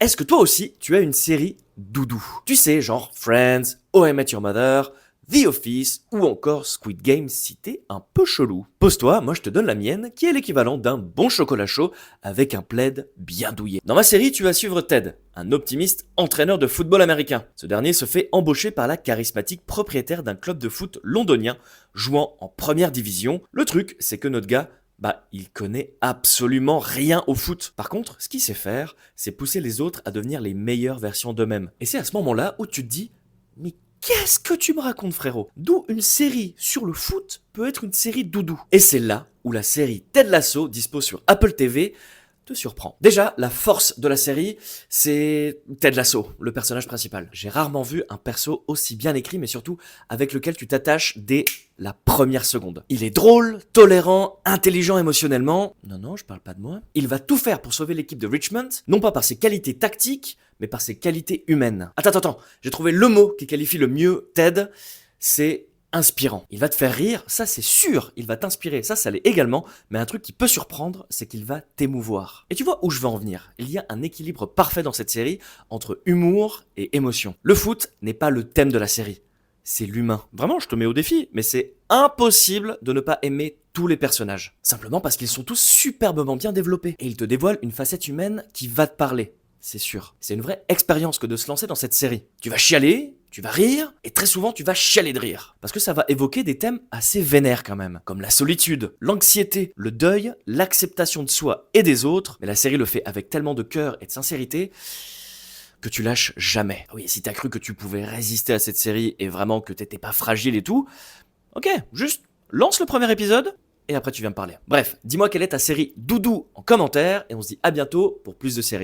Est-ce que toi aussi, tu as une série doudou? Tu sais, genre Friends, How I Met Your Mother, The Office ou encore Squid Game si t'es un peu chelou. Pose-toi, moi je te donne la mienne qui est l'équivalent d'un bon chocolat chaud avec un plaid bien douillet. Dans ma série, tu vas suivre Ted, un optimiste entraîneur de football américain. Ce dernier se fait embaucher par la charismatique propriétaire d'un club de foot londonien jouant en première division. Le truc, c'est que notre gars il connaît absolument rien au foot. Par contre, ce qu'il sait faire, c'est pousser les autres à devenir les meilleures versions d'eux-mêmes. Et c'est à ce moment-là où tu te dis, mais qu'est-ce que tu me racontes, frérot? D'où une série sur le foot peut être une série doudou. Et c'est là où la série Ted Lasso, dispo sur Apple TV, te surprend. Déjà, la force de la série, c'est Ted Lasso, le personnage principal. J'ai rarement vu un perso aussi bien écrit, mais surtout avec lequel tu t'attaches dès la première seconde. Il est drôle, tolérant, intelligent émotionnellement. Non, je parle pas de moi. Il va tout faire pour sauver l'équipe de Richmond, non pas par ses qualités tactiques, mais par ses qualités humaines. Attends, j'ai trouvé le mot qui qualifie le mieux Ted, c'est inspirant. Il va te faire rire, ça c'est sûr, il va t'inspirer, ça l'est également, mais un truc qui peut surprendre, c'est qu'il va t'émouvoir. Et tu vois où je veux en venir? Il y a un équilibre parfait dans cette série entre humour et émotion. Le foot n'est pas le thème de la série, c'est l'humain. Vraiment, je te mets au défi, mais c'est impossible de ne pas aimer tous les personnages. Simplement parce qu'ils sont tous superbement bien développés. Et ils te dévoilent une facette humaine qui va te parler. C'est sûr. C'est une vraie expérience que de se lancer dans cette série. Tu vas chialer, tu vas rire, et très souvent tu vas chialer de rire. Parce que ça va évoquer des thèmes assez vénères quand même, comme la solitude, l'anxiété, le deuil, l'acceptation de soi et des autres. Mais la série le fait avec tellement de cœur et de sincérité que tu lâches jamais. Oui, si t'as cru que tu pouvais résister à cette série et vraiment que t'étais pas fragile et tout, ok, juste lance le premier épisode et après tu viens me parler. Bref, dis-moi quelle est ta série doudou en commentaire et on se dit à bientôt pour plus de séries.